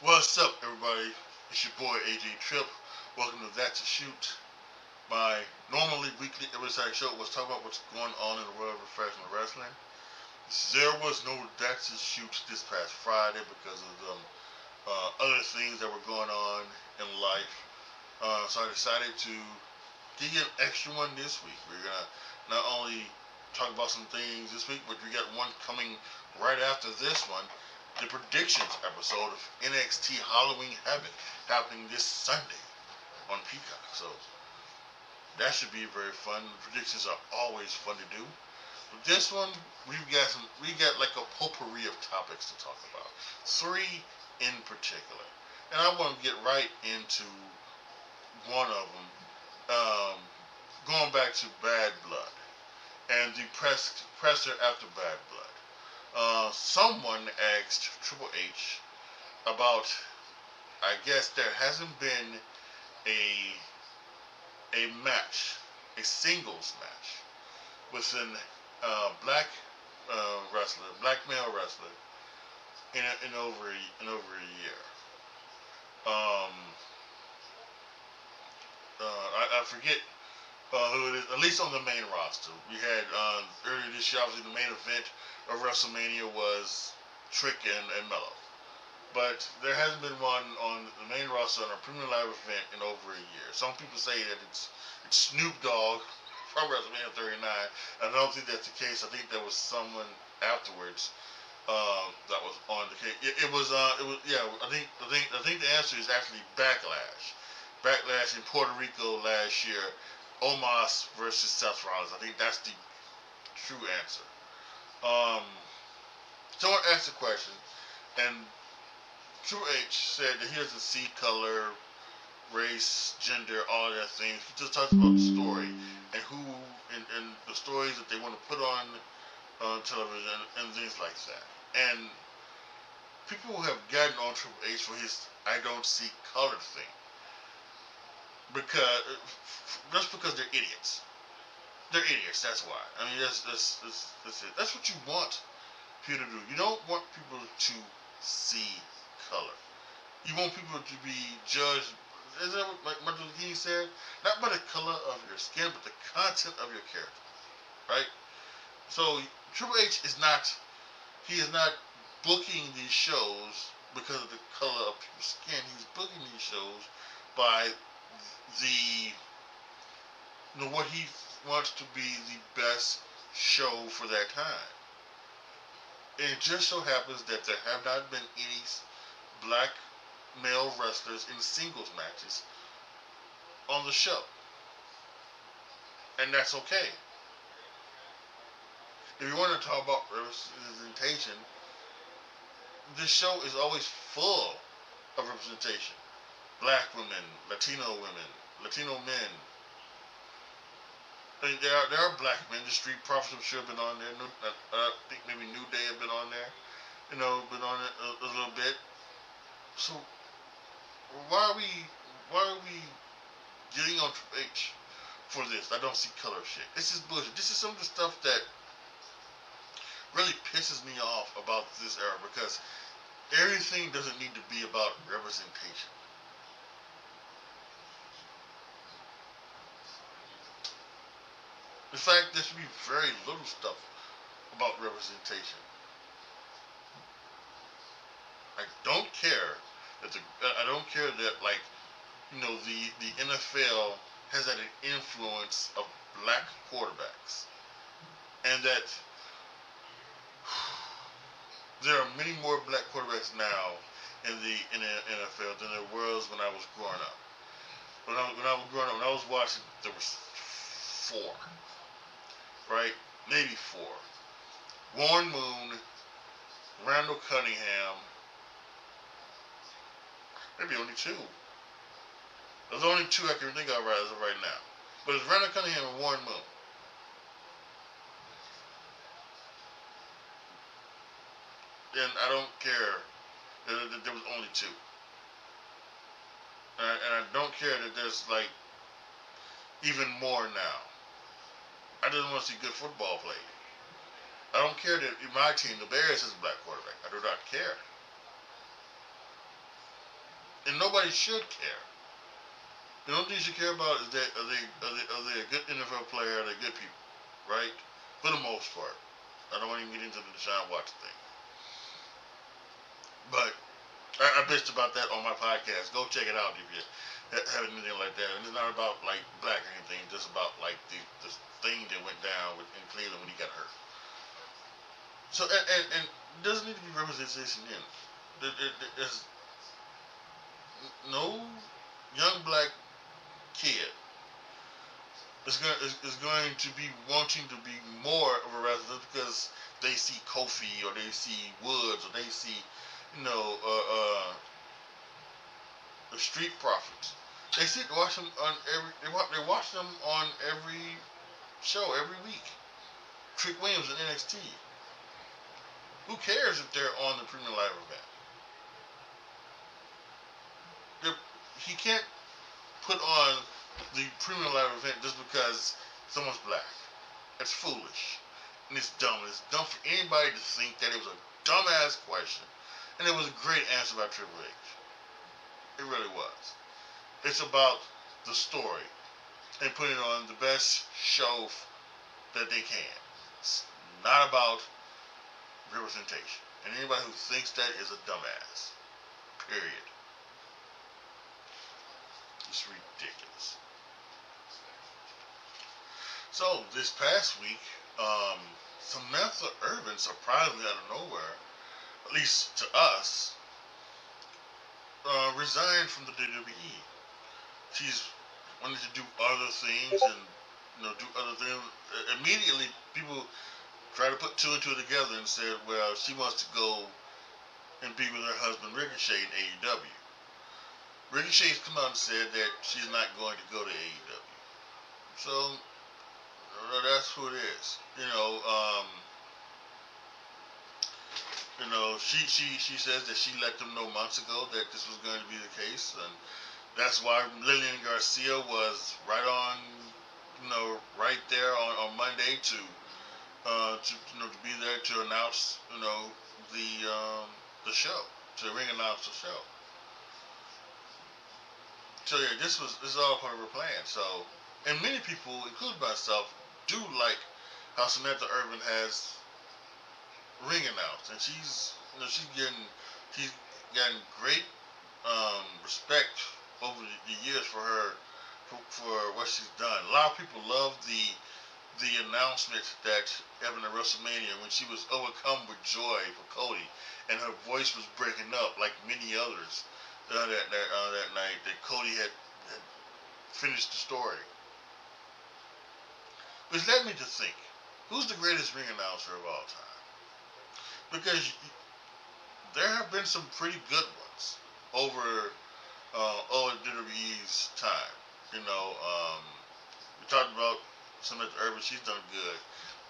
What's up, everybody? It's your boy AJTRIP. Welcome to That's a Shoot. My normally weekly episode show was talking about what's going on in the world of professional wrestling. There was no That's a Shoot this past Friday because of other things that were going on in life. So I decided to give you an extra one this week. We're gonna not only talk about some things this week, but we got one coming right after this one. The predictions episode of NXT Halloween Havoc happening this Sunday on Peacock. So that should be very fun. Predictions are always fun to do. But this one, we got like a potpourri of topics to talk about. Three in particular, and I want to get right into one of them. Going back to Bad Blood and the presser after Bad Blood. Someone asked Triple H about, I guess there hasn't been a match, a singles match with an black black male wrestler in over a year. I forget who it is. At least on the main roster, we had earlier this year. Obviously, the main event of WrestleMania was Trick and Mello. But there hasn't been one on the main roster on a premium live event in over a year. Some people say that it's Snoop Dogg from WrestleMania 39. I don't think that's the case. I think there was someone afterwards that was on the case. It was yeah. I think the answer is actually Backlash. Backlash in Puerto Rico last year. Omos versus Seth Rollins. I think that's the true answer. Someone asked a question, and Triple H said that he doesn't see color, race, gender, all of that things. He just talks about the story and who and the stories that they want to put on television and things like that. And people have gotten on Triple H for his "I don't see color" thing because just because they're idiots. They're idiots. That's why. I mean, that's it. That's what you want people to do. You don't want people to see color. You want people to be judged. Is that what Martin Luther King said? Not by the color of your skin, but the content of your character. Right? So Triple H is not. He is not booking these shows because of the color of people's skin. He's booking these shows by what he wants to be the best show for that time. And it just so happens that there have not been any black male wrestlers in singles matches on the show. And that's okay. If you want to talk about representation, this show is always full of representation. Black women, Latino men. I mean, there are black men. The Street Profits, I'm sure, have been on there. I think maybe New Day have been on there. Been on it a little bit. So why are we getting on Triple H for this? I don't see color shit. This is bullshit. This is some of the stuff that really pisses me off about this era because everything doesn't need to be about representation. In fact, there should be very little stuff about representation. I don't care that like the NFL has had an influence of black quarterbacks, and that there are many more black quarterbacks now in the NFL than there was when I was growing up. When I was watching, there was 4. Right? Maybe 4. Warren Moon, Randall Cunningham, maybe only 2. There's only 2 I can think of right now. But it's Randall Cunningham and Warren Moon. And I don't care that there was only 2. And I don't care that there's like even more now. I just want to see good football played. I don't care that in my team, the Bears has a black quarterback. I do not care. and nobody should care. The only thing you should care about is that are they a good NFL player? Are they good people, right? For the most part. I don't want to even get into the Deshaun Watson thing, but I bitched about that on my podcast. Go check it out if you have anything like that. And it's not about like black or anything, just about like the thing that went down in Cleveland when he got hurt. So and doesn't need to be representation in. There's no young black kid is going to be wanting to be more of a wrestler because they see Kofi or they see Woods or they see, you know, the Street Profits. They sit and watch them on they watch them on every show every week. Trick Williams in NXT. Who cares if they're on the premium live event? He can't put on the premium live event just because someone's black. That's foolish. And it's dumb. It's dumb for anybody to think that it was a dumbass question. And it was a great answer by Triple H. It really was. It's about the story and putting on the best show that they can. It's not about representation. And anybody who thinks that is a dumbass. Period. It's ridiculous. So, this past week, Samantha Irvin, surprisingly out of nowhere, at least to us, resigned from the WWE. She's wanted to do other things and, you know, do other things. Immediately, people try to put two and two together and said, well, she wants to go and be with her husband Ricochet in AEW. Ricochet's come out and said that she's not going to go to AEW. So, that's who it is. She says that she let them know months ago that this was going to be the case, and that's why Lillian Garcia was right there on Monday to be there to announce, the show, to ring announce the show. So yeah, this is all part of her plan. So, and many people, including myself, do like how Samantha Irvin has ring announced, and she's gotten great respect over the years for what she's done. A lot of people love the announcement that happened at WrestleMania when she was overcome with joy for Cody, and her voice was breaking up like many others that night that Cody had finished the story. Which led me to think, who's the greatest ring announcer of all time? Because there have been some pretty good ones over WWE's time. We talked about Samantha Irvin, she's done good.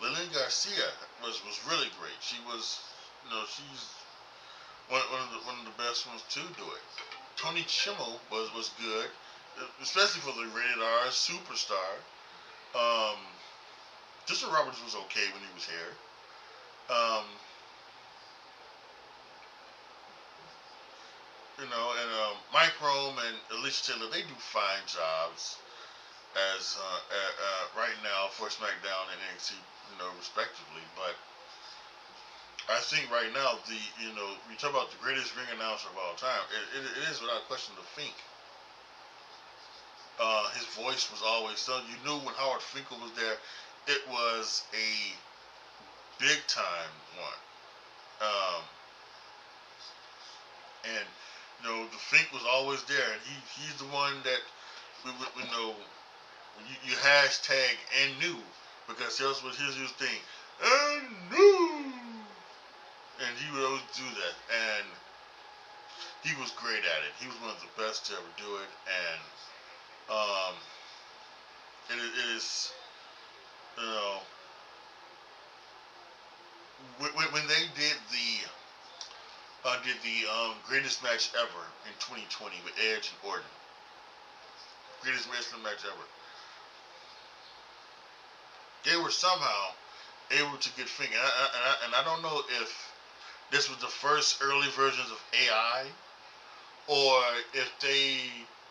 Lillian Garcia was really great. She was, she's one of the best ones to do it. Tony Chimmel was good, especially for the rated R superstar. Justin Roberts was okay when he was here. Mike Rome and Alicia Taylor, they do fine jobs as right now for SmackDown and NXT, respectively. But I think right now you talk about the greatest ring announcer of all time. It is without question the Fink. His voice was always so. You knew when Howard Finkel was there, it was a big time one. And the Fink was always there, and he's the one that when you hashtag and knew, because that was his thing. And knew, and he would always do that, and he was great at it. He was one of the best to ever do it, and it is, when they did the greatest match ever in 2020 with Edge and Orton, greatest wrestling match ever, they were somehow able to get Fink, and I don't know if this was the first early versions of AI, or if they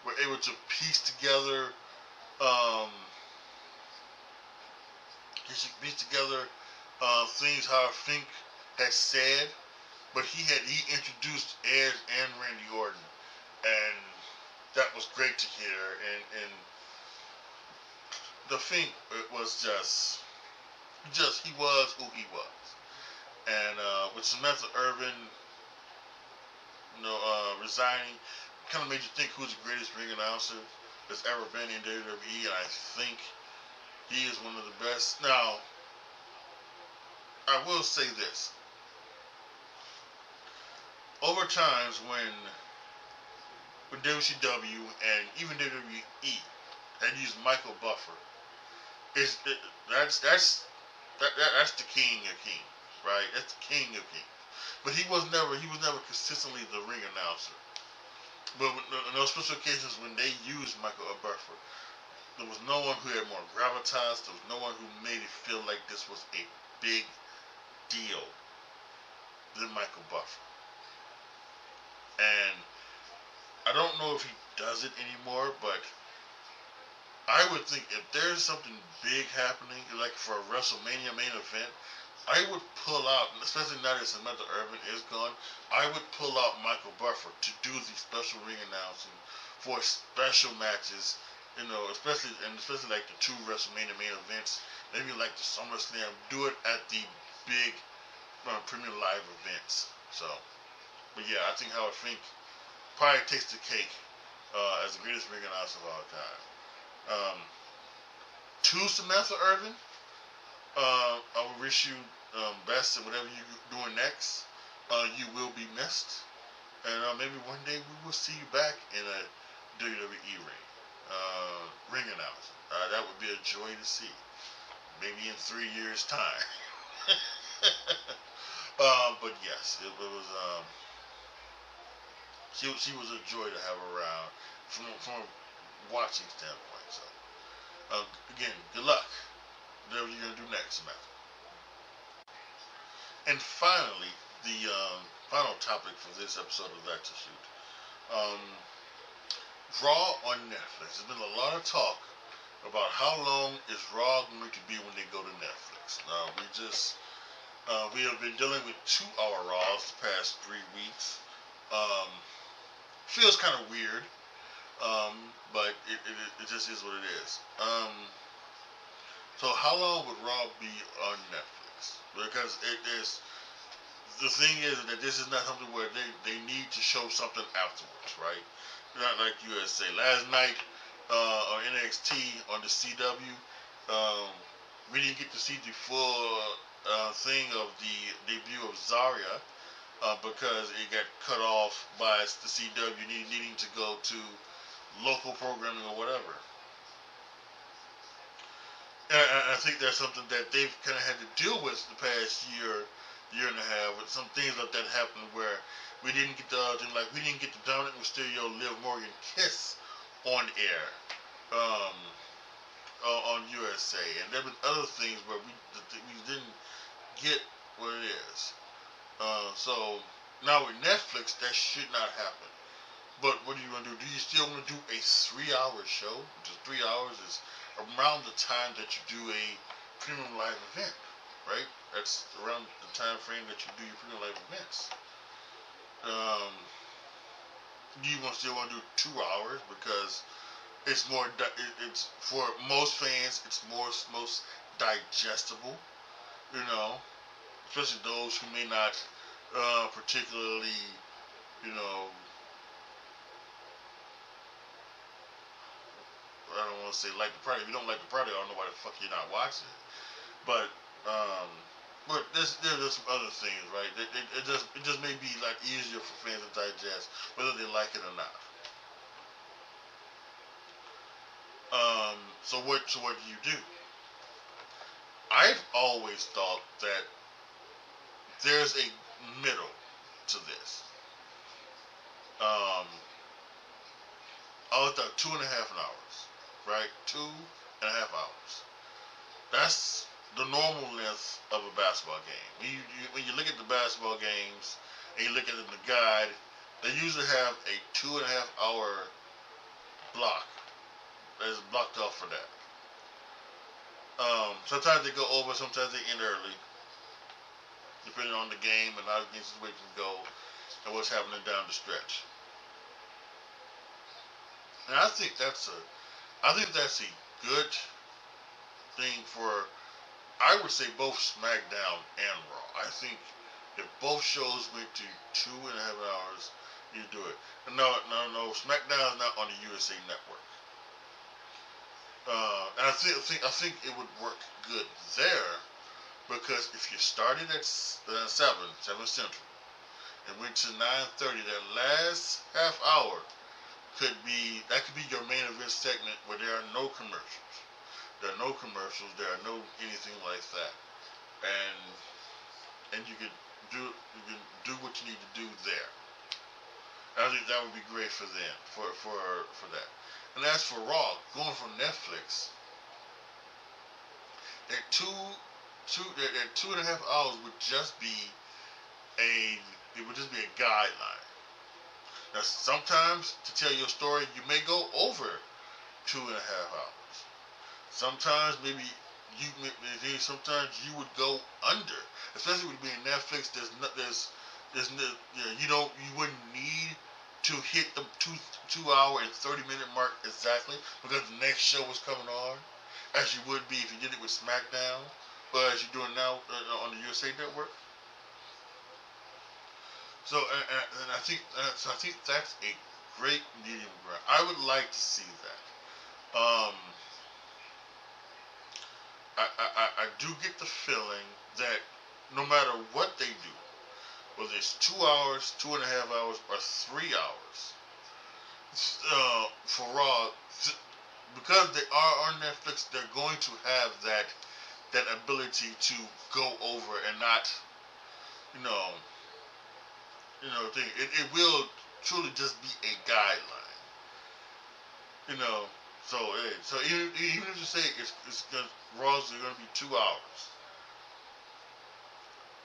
were able to piece together, um, things how Fink had said, but he introduced Edge and Randy Orton, and that was great to hear. And the Fink, it was just he was who he was. And with Samantha Irvin, resigning, kind of made you think who's the greatest ring announcer that's ever been in WWE, and I think he is one of the best. Now, I will say this: over times when WCW and even WWE had used Michael Buffer, that's the king of kings, right? That's the king of kings. But he was never consistently the ring announcer. But in those special occasions when they used Michael Buffer, there was no one who had more gravitas. There was no one who made it feel like this was a big deal than Michael Buffer. And I don't know if he does it anymore, but I would think if there's something big happening, like for a WrestleMania main event, I would pull out, especially now that Samantha Irvin is gone, I would pull out Michael Buffer to do the special ring announcing for special matches, especially like the two WrestleMania main events, maybe like the SummerSlam, do it at the big premium live events. So, but yeah, I think Howard Fink probably takes the cake as the greatest ring announcer of all time. To Samantha Irvin, I will wish you best in whatever you're doing next. You will be missed, and maybe one day we will see you back in a WWE ring announcing. That would be a joy to see. Maybe in 3 years' time. But yes, it was. She was a joy to have around from a watching standpoint. So again, good luck. Whatever you're gonna do next, Samantha. And finally, the final topic for this episode of That to Shoot. Raw on Netflix. There's been a lot of talk about how long is Raw going to be when they go to Netflix. We have been dealing with 2-hour Raws the past 3 weeks. Feels kind of weird, but it just is what it is. So how long would Raw be on Netflix? Because it is. The thing is that this is not something where they need to show something afterwards, right? Not like USA. Last night on NXT on the CW, we didn't get to see the full thing of the debut of Zarya because it got cut off by the CW needing to go to local programming or whatever. And I think that's something that they've kind of had to deal with the past year and a half, with some things like that happened where we didn't get we didn't get the Dominic Mysterio Liv Morgan kiss on air on USA, and there have been other things where we didn't get what it is. So now with Netflix, that should not happen. But what do you want to do? Do you still want to do a 3-hour show? Which is 3 hours is around the time that you do a premium live event, right? That's around the time frame that you do your premium live events. Do you still want to do 2 hours because it's more? It's for most fans. It's most digestible. Especially those who may not particularly, you know. I don't want to say like the product. If you don't like the product, I don't know why the fuck you're not watching it. But there's some other things, right? It just may be like easier for fans to digest, whether they like it or not. So what do you do? I've always thought that there's a middle to this. I looked at 2.5 hours, right? 2.5 hours. That's the normal length of a basketball game. When you look at the basketball games and you look at it in the guide, they usually have a 2.5 hour block that is blocked off for that. Sometimes they go over, sometimes they end early, depending on the game and how the game situation go and what's happening down the stretch. And I think that's a good thing for, I would say, both SmackDown and Raw. I think if both shows went to 2.5 hours, you do it. No, SmackDown is not on the USA Network. And I think it would work good there, because if you started at 7 Central, and went to 9:30, that last half hour could be your main event segment where there are no commercials. There are no commercials. There are no anything like that, and you can do what you need to do there. I think that would be great for them for that. And as for Raw, going from Netflix, that 2.5 hours would just be a guideline. Now, sometimes to tell your story, you may go over 2.5 hours. Sometimes sometimes you would go under, especially with being Netflix. You wouldn't need to hit the 2 hour and 30-minute mark exactly, because the next show was coming on, as you would be if you did it with SmackDown, or as you're doing now on the USA Network. So, and I think that's a great medium ground. I would like to see that. I do get the feeling that no matter what they do, whether it's 2 hours, 2.5 hours, or 3 hours, for Raw, because they are on Netflix, they're going to have that ability to go over and not, thing. It will truly just be a guideline, So even if you say it's gonna, Raws are going to be 2 hours,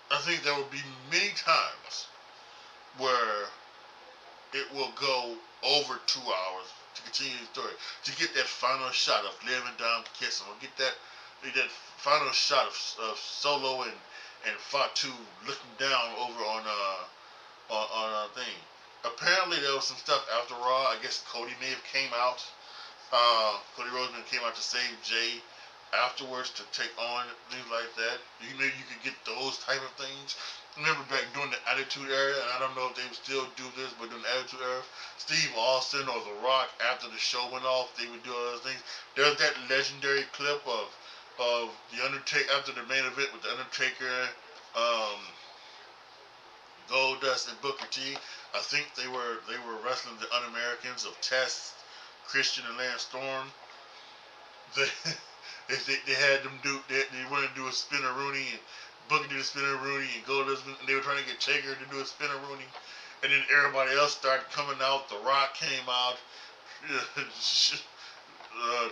I think there will be many times where it will go over 2 hours to continue the story, to get that final shot of Liv and Dom kissing, or get that final shot of Solo and Fatu looking down over on a thing. Apparently there was some stuff after Raw. I guess Cody may have came out. Cody Roseman came out to save Jay afterwards to take on things like that. Maybe you could get those type of things. Remember back during the Attitude Era, and I don't know if they would still do this, but during the Attitude Era, Steve Austin or The Rock, after the show went off, they would do other things. There's that legendary clip of the Undertaker after the main event with the Undertaker, Goldust, and Booker T. I think they were wrestling the Un-Americans of Test, Christian, and Lance Storm. They had them they wanted to do a spinner-Rooney, and Booker did a spinner-Rooney, and Goldust, and they were trying to get Taker to do a spinner-Rooney, and then everybody else started coming out. The Rock came out,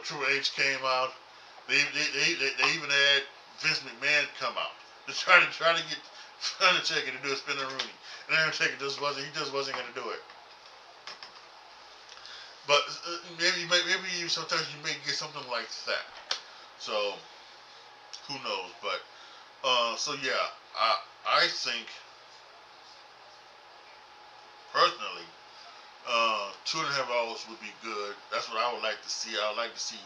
Triple H came out. They even had Vince McMahon come out to try to get Undertaker to do a spinner-Rooney, and Undertaker just wasn't going to do it. But maybe sometimes you may get something like that. So who knows? But so yeah, I think personally, 2.5 hours would be good. That's what I would like to see. I would like to see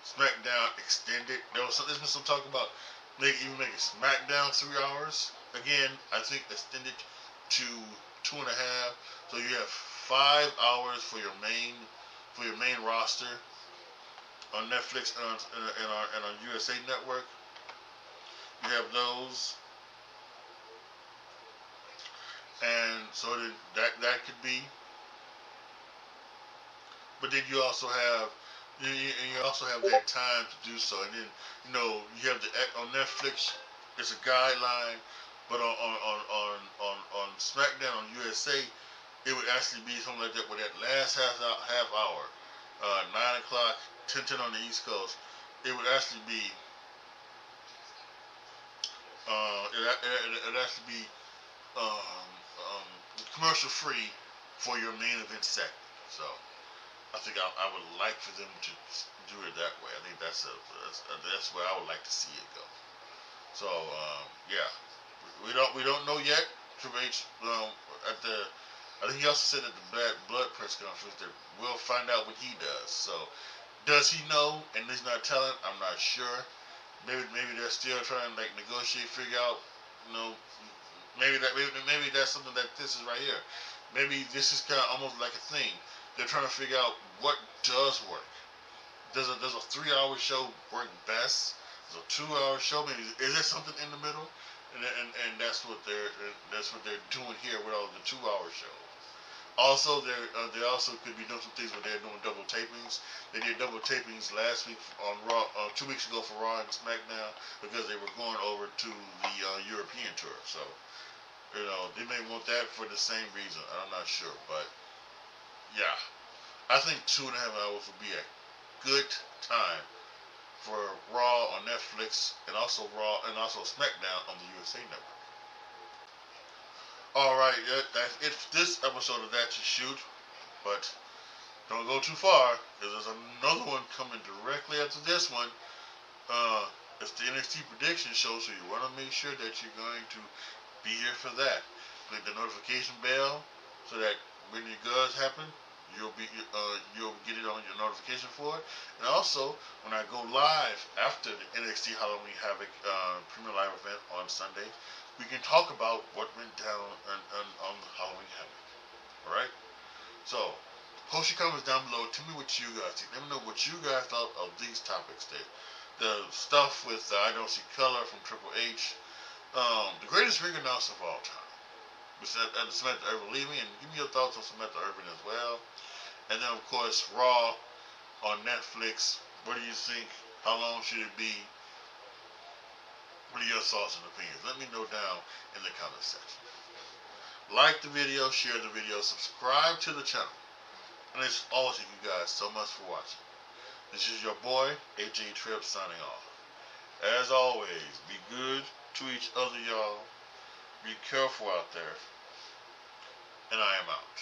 SmackDown extended. There's been some talk about even making SmackDown 3 hours. Again, I think extended to 2.5. So you have 5 hours for your main roster on Netflix and on USA Network. You have those, and so then that could be. But then you also have that time to do so, and then you have on Netflix. It's a guideline, but on SmackDown on USA, it would actually be something like that, with that last half hour, 9 o'clock, 10 on the East Coast. It would actually be it actually be commercial free for your main event segment. So I think I would like for them to do it that way. I think that's where I would like to see it go. So yeah, we don't know yet. Triple H I think he also said at the Bad Blood press conference that we'll find out what he does. So does he know and he's not telling? I'm not sure. Maybe they're still trying to like negotiate, figure out, you know, maybe that's something that this is right here. Maybe this is kind of almost like a thing. They're trying to figure out what does work. Does a 3-hour show work best? Does a 2-hour show? Maybe is there something in the middle? And that's what they're doing here with all the 2-hour shows. Also, they also could be doing some things where they're doing double tapings. They did double tapings last week on Raw, 2 weeks ago for Raw and SmackDown because they were going over to the European tour. So, you know, they may want that for the same reason. I'm not sure, but yeah, I think 2.5 hours would be a good time for Raw on Netflix and also SmackDown on the USA Network. Alright, that's it for this episode of That's Your Shoot. But don't go too far, because there's another one coming directly after this one. It's the NXT prediction show, so you want to make sure that you're going to be here for that. Click the notification bell so that when it does happen, you'll get it on your notification for it. And also, when I go live after the NXT Halloween Havoc Premier Live event on Sunday, we can talk about what went down on the Halloween Havoc. Alright? So, post your comments down below. Tell me what you guys think. Let me know what you guys thought of these topics there. The stuff with I Don't See Color from Triple H. The greatest ring announcer of all time. Samantha Irvin leaving. And give me your thoughts on Samantha Irvin as well. And then, of course, Raw on Netflix. What do you think? How long should it be? What are your thoughts and opinions? Let me know down in the comment section. Like the video, share the video, subscribe to the channel. And it's all thank you guys so much for watching. This is your boy, AJTRIP, signing off. As always, be good to each other, y'all. Be careful out there. And I am out.